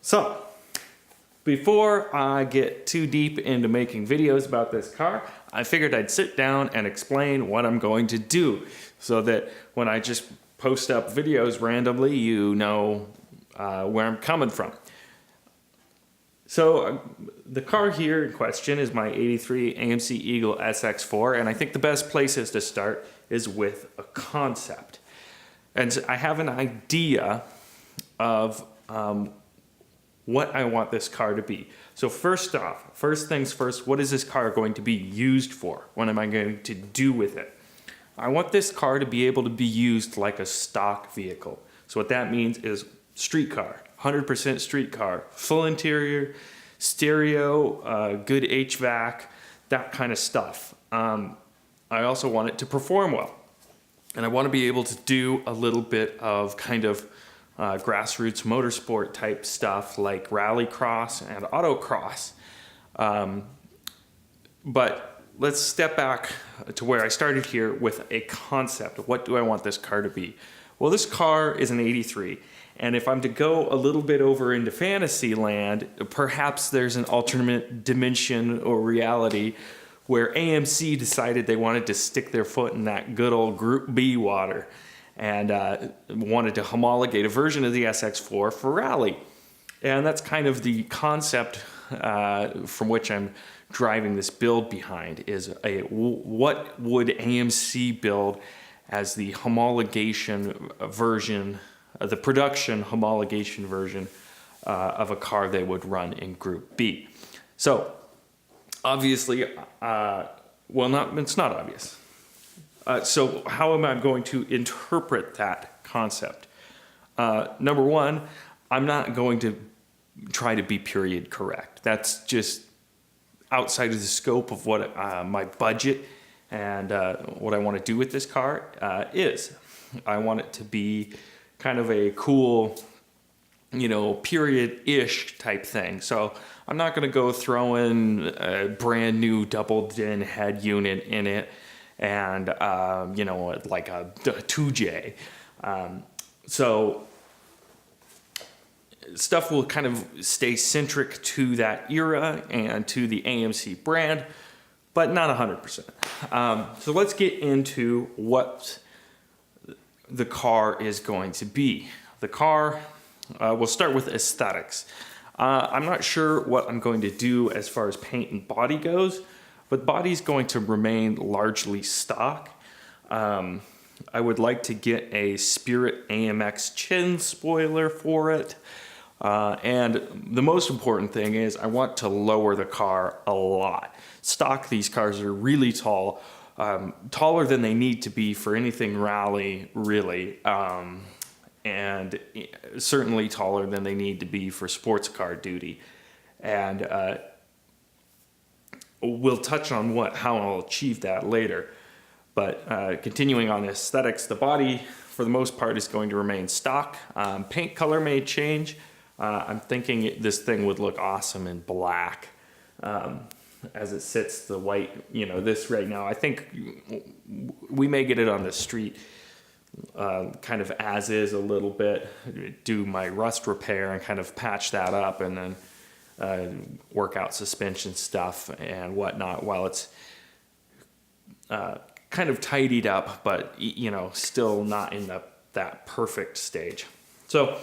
So, before I get too deep into making videos about this car, I figured I'd sit down and explain what I'm going to do so that when I just post up videos randomly, you know where I'm coming from. So the car here in question is my 83 AMC Eagle SX4, and I think the best places to start is with a concept. And I have an idea of what I want this car to be. So first off, first things first, what is this car going to be used for? What am I going to do with it? I want this car to be able to be used like a stock vehicle. So what that means is street car, 100% street car, full interior, stereo, good HVAC, that kind of stuff. I also want it to perform well. And I want to be able to do a little bit of kind of grassroots motorsport type stuff like rallycross and autocross. But let's step back to where I started here with a concept. What do I want this car to be? Well, this car is an 83. And if I'm to go a little bit over into fantasy land, perhaps there's an alternate dimension or reality where AMC decided they wanted to stick their foot in that good old Group B water and wanted to homologate a version of the SX4 for rally. And that's kind of the concept from which I'm driving this build behind, is what would AMC build as the homologation version, the production homologation version of a car they would run in Group B. So obviously, it's not obvious. So how am I going to interpret that concept? Number one, I'm not going to try to be period correct. That's just outside of the scope of what my budget and what I want to do with this car is. I want it to be kind of a cool, period-ish type thing. So I'm not going to go throw in a brand new double din head unit in it and, like a 2J. So stuff will kind of stay centric to that era and to the AMC brand, but not 100%. So let's get into what the car is going to be. The car, we'll start with aesthetics. I'm not sure what I'm going to do as far as paint and body goes, but body's going to remain largely stock. I would like to get a Spirit AMX chin spoiler for it. And the most important thing is I want to lower the car a lot. Stock, these cars are really tall, taller than they need to be for anything rally, really, and certainly taller than they need to be for sports car duty. And we'll touch on how I'll achieve that later. But continuing on aesthetics, the body, for the most part, is going to remain stock. Paint color may change. I'm thinking this thing would look awesome in black. As it sits, the white, this right now, I think we may get it on the street kind of as is a little bit, do my rust repair and kind of patch that up, and then work out suspension stuff and whatnot while it's kind of tidied up, but still not in that perfect stage. So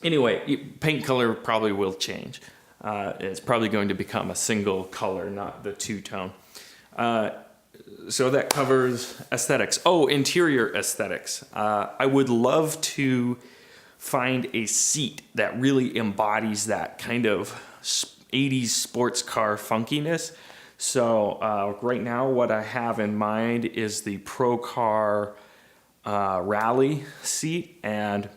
anyway, paint color probably will change. It's probably going to become a single color, not the two-tone. So that covers aesthetics. Oh, interior aesthetics. I would love to find a seat that really embodies that kind of 80s sports car funkiness. So right now what I have in mind is the Pro Car Rally seat, and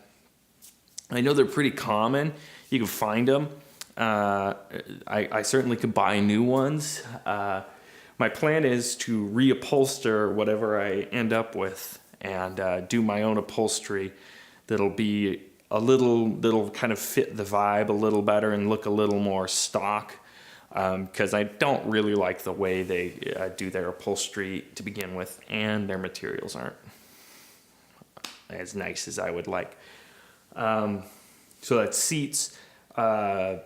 I know they're pretty common. You can find them. I certainly could buy new ones. My plan is to reupholster whatever I end up with and do my own upholstery that'll be that'll kind of fit the vibe a little better and look a little more stock, because I don't really like the way they do their upholstery to begin with, and their materials aren't as nice as I would like. So that's seats. Other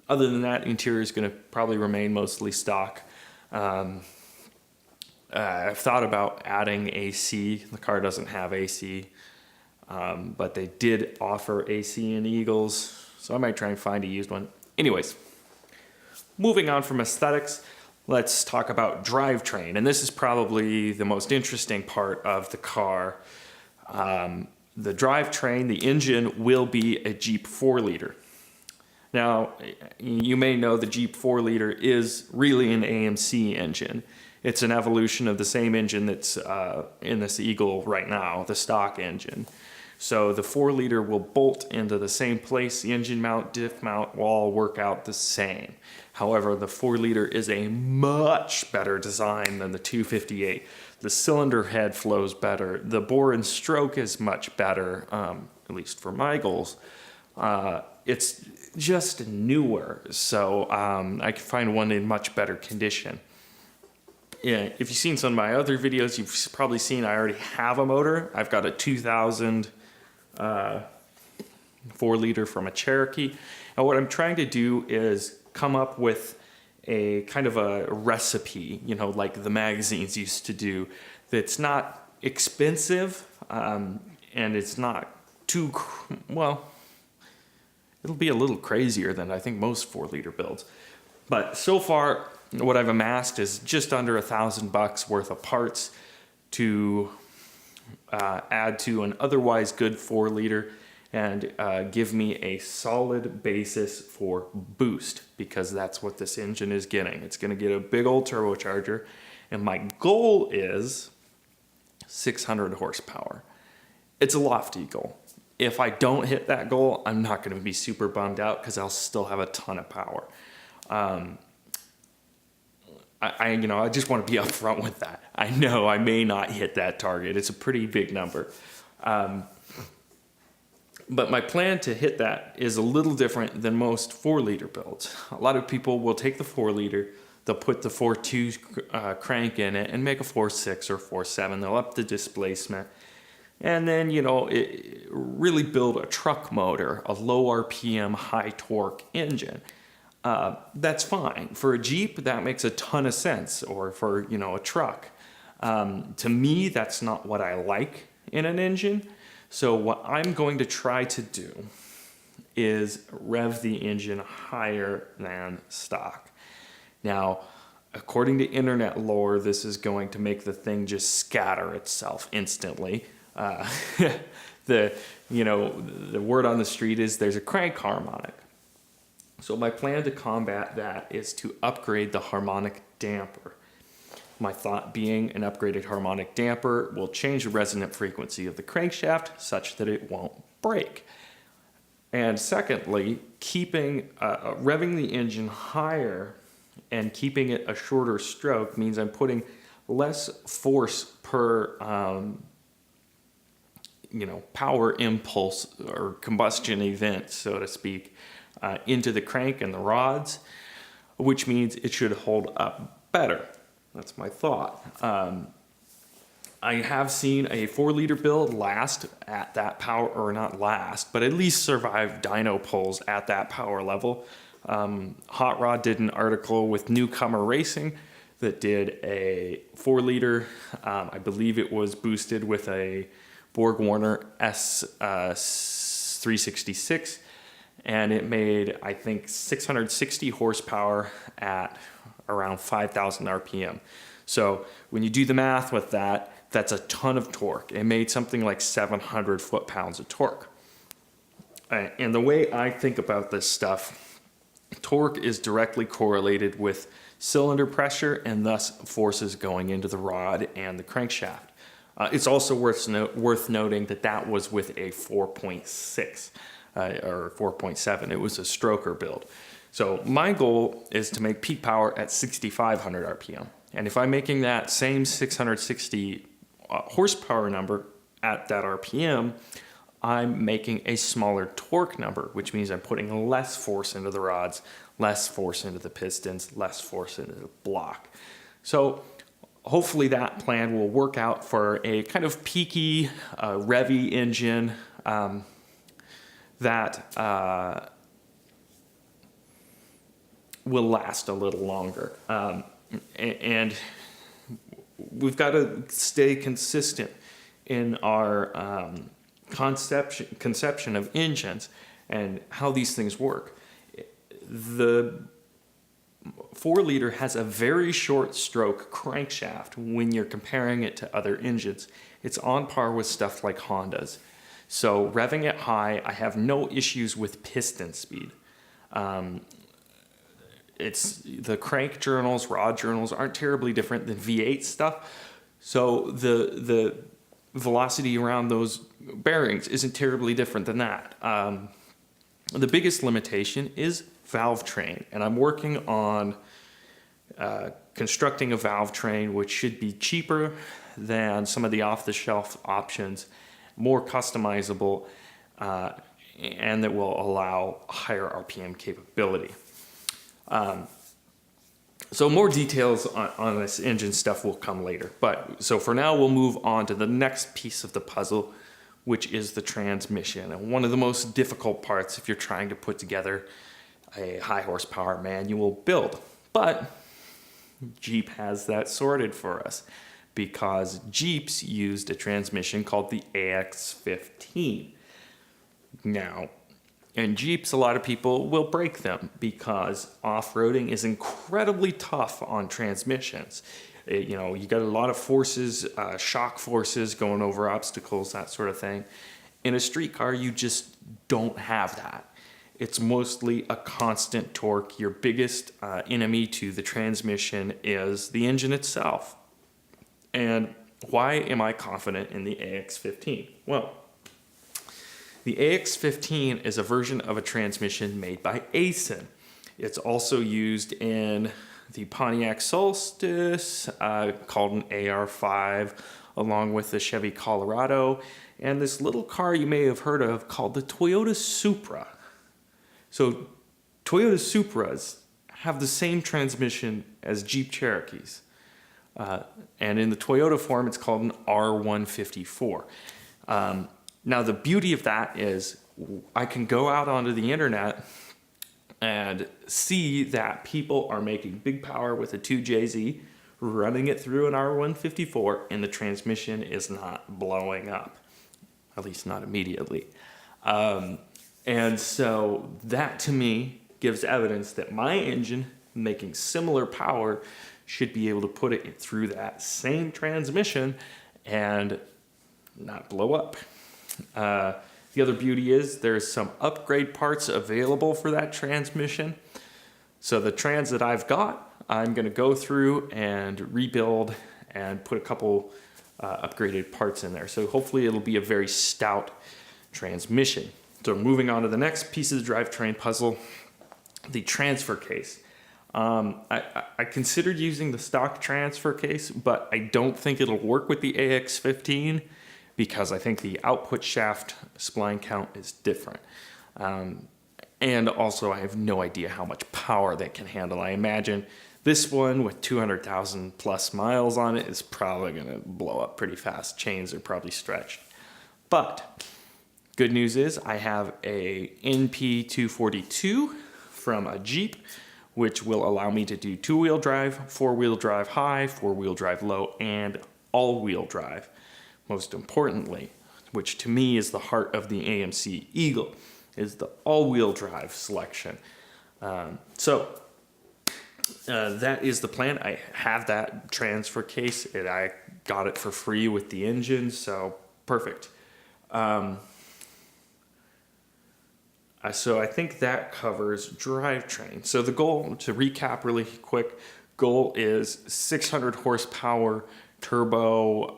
than that, interior is going to probably remain mostly stock. I've thought about adding AC. The car doesn't have AC, but they did offer AC in Eagles, so I might try and find a used one. Anyways, moving on from aesthetics, let's talk about drivetrain. And this is probably the most interesting part of the car. The drivetrain, the engine, will be a Jeep 4-liter. Now, you may know the Jeep 4-liter is really an AMC engine. It's an evolution of the same engine that's in this Eagle right now, the stock engine. So the 4-liter will bolt into the same place. The engine mount, diff mount will all work out the same. However, the 4-liter is a much better design than the 258. The cylinder head flows better. The bore and stroke is much better, at least for my goals. It's just newer, so I can find one in much better condition. Yeah, if you've seen some of my other videos, you've probably seen I already have a motor. I've got a 2000 4-liter from a Cherokee. And what I'm trying to do is come up with a kind of a recipe, you know, like the magazines used to do, that's not expensive, and it's not too, well, it'll be a little crazier than I think most 4-liter builds. But so far, what I've amassed is just under $1,000 worth of parts to add to an otherwise good 4-liter and give me a solid basis for boost, because that's what this engine is getting. It's going to get a big old turbocharger, and my goal is 600 horsepower. It's a lofty goal. If I don't hit that goal, I'm not going to be super bummed out because I'll still have a ton of power. I just want to be upfront with that. I know I may not hit that target. It's a pretty big number. But my plan to hit that is a little different than most 4-liter builds. A lot of people will take the 4-liter, they'll put the 4.2 crank in it and make a 4.6 or 4.7. They'll up the displacement. And then, really build a truck motor, a low RPM, high torque engine. That's fine. For a Jeep, that makes a ton of sense, or for, a truck. To me, that's not what I like in an engine. So what I'm going to try to do is rev the engine higher than stock. Now, according to internet lore, this is going to make the thing just scatter itself instantly. The word on the street is there's a crank harmonic. So my plan to combat that is to upgrade the harmonic damper. My thought being an upgraded harmonic damper will change the resonant frequency of the crankshaft such that it won't break. And secondly, keeping revving the engine higher and keeping it a shorter stroke means I'm putting less force per power impulse or combustion event, so to speak, into the crank and the rods, which means it should hold up better. That's my thought. I have seen a 4-liter build last at that power, or not last, but at least survive dyno pulls at that power level. Hot Rod did an article with Newcomer Racing that did a 4-liter. I believe it was boosted with a Borg-Warner S366, and it made, I think, 660 horsepower at around 5,000 RPM. So when you do the math with that, that's a ton of torque. It made something like 700 foot-pounds of torque. And the way I think about this stuff, torque is directly correlated with cylinder pressure and thus forces going into the rod and the crankshaft. It's also worth noting that that was with a 4.6 or 4.7. It was a stroker build. So my goal is to make peak power at 6,500 RPM. And if I'm making that same 660 horsepower number at that RPM, I'm making a smaller torque number, which means I'm putting less force into the rods, less force into the pistons, less force into the block. So hopefully that plan will work out for a kind of peaky, revvy engine that will last a little longer. And we've got to stay consistent in our conception of engines and how these things work. The 4-liter has a very short stroke crankshaft when you're comparing it to other engines. It's on par with stuff like Honda's. So revving it high, I have no issues with piston speed. It's the crank journals, rod journals aren't terribly different than V8 stuff. So the velocity around those bearings isn't terribly different than that. The biggest limitation is valve train, and I'm working on constructing a valve train which should be cheaper than some of the off-the-shelf options, more customizable, and that will allow higher RPM capability. So more details on this engine stuff will come later. But so for now, we'll move on to the next piece of the puzzle, which is the transmission. And one of the most difficult parts if you're trying to put together a high horsepower manual build. But Jeep has that sorted for us because Jeeps used a transmission called the AX15. Now, in Jeeps, a lot of people will break them because off-roading is incredibly tough on transmissions. You got a lot of forces, shock forces going over obstacles, that sort of thing. In a street car, you just don't have that. It's mostly a constant torque. Your biggest enemy to the transmission is the engine itself. And why am I confident in the AX15? Well, the AX15 is a version of a transmission made by Aisin. It's also used in the Pontiac Solstice, called an AR5, along with the Chevy Colorado, and this little car you may have heard of called the Toyota Supra. So Toyota Supras have the same transmission as Jeep Cherokees. And in the Toyota form, it's called an R154. Now, the beauty of that is I can go out onto the internet and see that people are making big power with a 2JZ, running it through an R154, and the transmission is not blowing up, at least not immediately. And so that, to me, gives evidence that my engine, making similar power, should be able to put it through that same transmission and not blow up. The other beauty is there's some upgrade parts available for that transmission. So the trans that I've got, I'm going to go through and rebuild and put a couple upgraded parts in there. So hopefully it'll be a very stout transmission. So moving on to the next piece of the drivetrain puzzle, the transfer case. I considered using the stock transfer case, but I don't think it'll work with the AX15 because I think the output shaft spline count is different. And also I have no idea how much power that can handle. I imagine this one with 200,000 plus miles on it is probably gonna blow up pretty fast. Chains are probably stretched. But good news is I have a NP242 from a Jeep, which will allow me to do 2-wheel drive, 4-wheel drive high, 4-wheel drive low, and all-wheel drive. Most importantly, which to me is the heart of the AMC Eagle, is the all-wheel drive selection. So that is the plan. I have that transfer case, and I got it for free with the engine, so perfect. So I think that covers drivetrain. So the goal, to recap really quick, goal is 600 horsepower turbo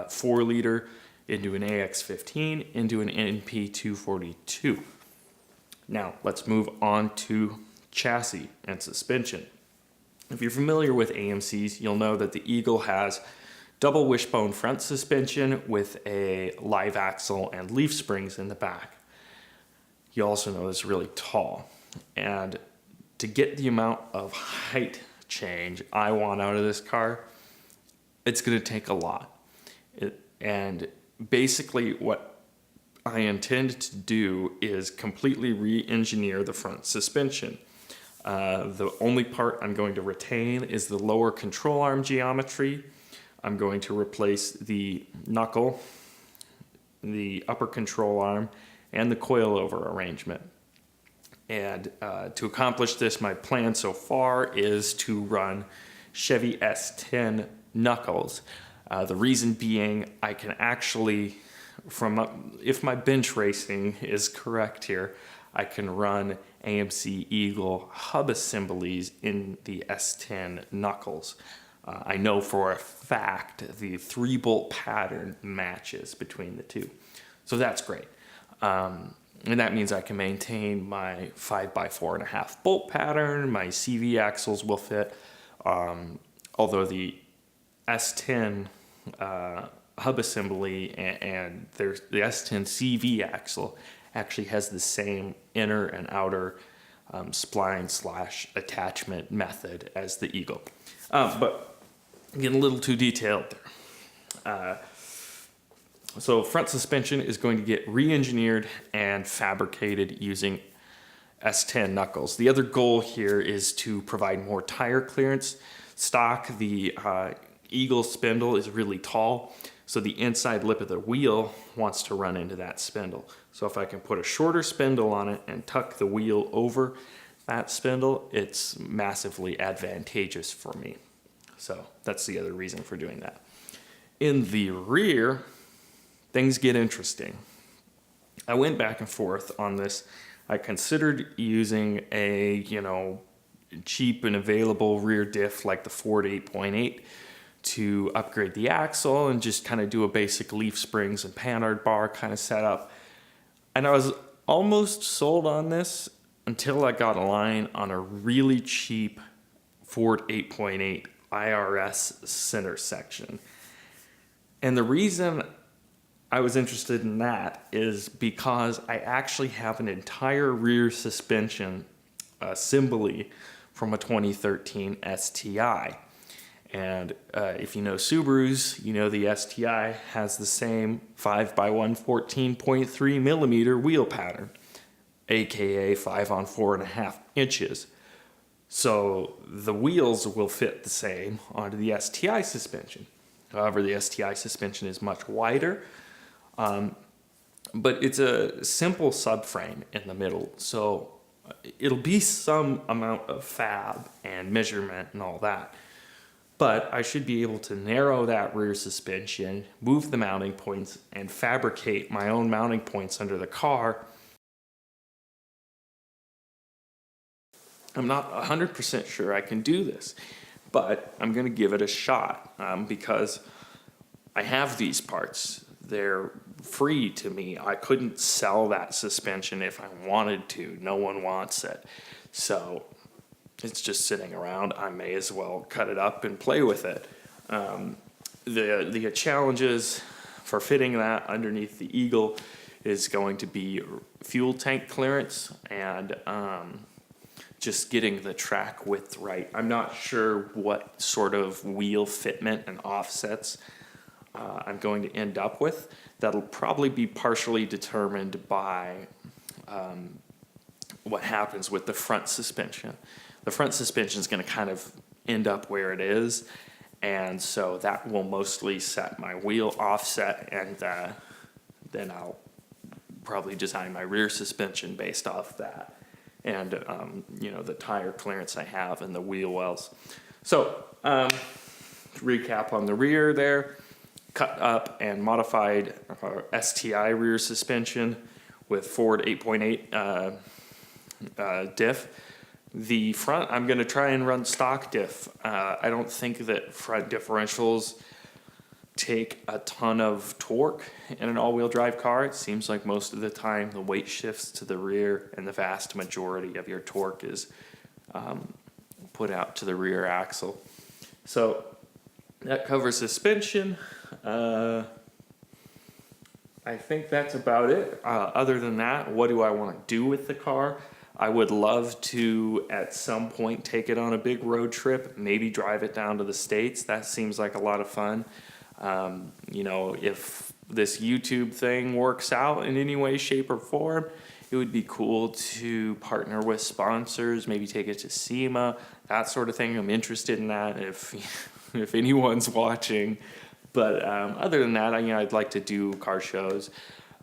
4-liter into an AX15 into an NP242. Now let's move on to chassis and suspension. If you're familiar with AMCs, you'll know that the Eagle has double wishbone front suspension with a live axle and leaf springs in the back. You also know it's really tall. And to get the amount of height change I want out of this car, it's going to take a lot. And basically what I intend to do is completely re-engineer the front suspension. The only part I'm going to retain is the lower control arm geometry. I'm going to replace the knuckle, the upper control arm, and the coilover arrangement. And to accomplish this, my plan so far is to run Chevy S10 knuckles. The reason being, I can actually, if my bench racing is correct here, I can run AMC Eagle hub assemblies in the S10 knuckles. I know for a fact the 3-bolt pattern matches between the two. So that's great. And that means I can maintain my 5x4.5 bolt pattern, my CV axles will fit, although the S10 hub assembly and the S10 CV axle actually has the same inner and outer spline / attachment method as the Eagle. But getting a little too detailed there. So front suspension is going to get re-engineered and fabricated using S10 knuckles. The other goal here is to provide more tire clearance. Stock, the Eagle spindle is really tall, so the inside lip of the wheel wants to run into that spindle. So if I can put a shorter spindle on it and tuck the wheel over that spindle, it's massively advantageous for me. So that's the other reason for doing that. In the rear, things get interesting. I went back and forth on this. I considered using a, cheap and available rear diff like the Ford 8.8 to upgrade the axle and just kind of do a basic leaf springs and panhard bar kind of setup. And I was almost sold on this until I got a line on a really cheap Ford 8.8 IRS center section. And the reason I was interested in that is because I actually have an entire rear suspension assembly from a 2013 STI. And if you know Subarus, you know the STI has the same 5x1 14.3mm wheel pattern, aka 5 on 4.5 inches. So the wheels will fit the same onto the STI suspension. However, the STI suspension is much wider, but it's a simple subframe in the middle. So it'll be some amount of fab and measurement and all that. But I should be able to narrow that rear suspension, move the mounting points, and fabricate my own mounting points under the car. I'm not 100% sure I can do this, but I'm going to give it a shot because I have these parts. They're free to me. I couldn't sell that suspension if I wanted to. No one wants it. So it's just sitting around. I may as well cut it up and play with it. The challenges for fitting that underneath the Eagle is going to be fuel tank clearance and just getting the track width right. I'm not sure what sort of wheel fitment and offsets I'm going to end up with. That'll probably be partially determined by what happens with the front suspension. The front suspension is going to kind of end up where it is, and so that will mostly set my wheel offset, and then I'll probably design my rear suspension based off that, and the tire clearance I have and the wheel wells. So to recap on the rear there, cut up and modified STI rear suspension with Ford 8.8 diff. The front, I'm going to try and run stock diff. I don't think that front differentials take a ton of torque in an all-wheel drive car. It seems like most of the time the weight shifts to the rear and the vast majority of your torque is put out to the rear axle. So that covers suspension. I think that's about it. Other than that, what do I want to do with the car? I would love to, at some point, take it on a big road trip, maybe drive it down to the States. That seems like a lot of fun. If this YouTube thing works out in any way, shape, or form, It would be cool to partner with sponsors, maybe take it to SEMA, that sort of thing. I'm interested in that if anyone's watching. But other than that, I'd like to do car shows,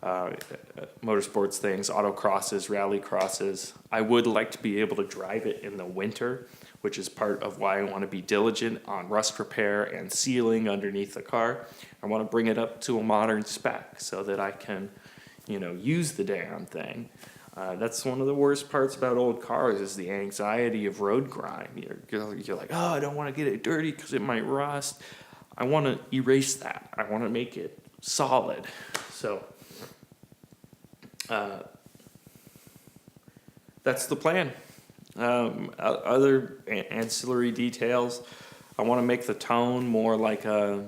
motorsports things, autocrosses, rally crosses. I would like to be able to drive it in the winter, which is part of why I want to be diligent on rust repair and sealing underneath the car. I want to bring it up to a modern spec so that I can, use the damn thing. That's one of the worst parts about old cars is the anxiety of road grime. You're like, oh, I don't want to get it dirty because it might rust. I want to erase that. I want to make it solid. So that's the plan. Other ancillary details, I want to make the tone more like a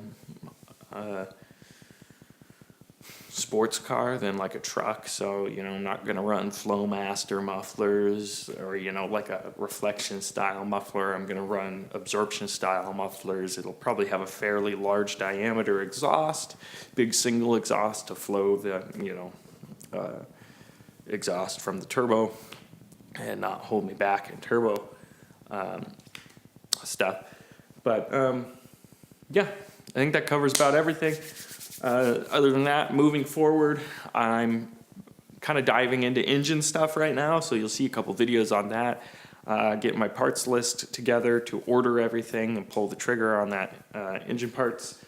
sports car than like a truck. So, I'm not going to run Flowmaster mufflers or, like a reflection style muffler. I'm going to run absorption style mufflers. It'll probably have a fairly large diameter exhaust, big single exhaust to flow the, exhaust from the turbo and not hold me back in turbo stuff. But yeah, I think that covers about everything. Other than that, moving forward, I'm kind of diving into engine stuff right now, so you'll see a couple videos on that. Get my parts list together to order everything and pull the trigger on that engine parts.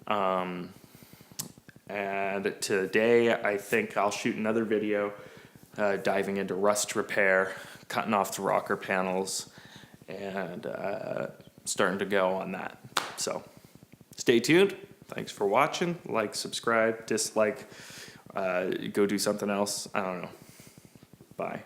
And today, I think I'll shoot another video diving into rust repair, cutting off the rocker panels, and starting to go on that. So stay tuned. Thanks for watching. Like, subscribe, dislike, go do something else. I don't know. Bye.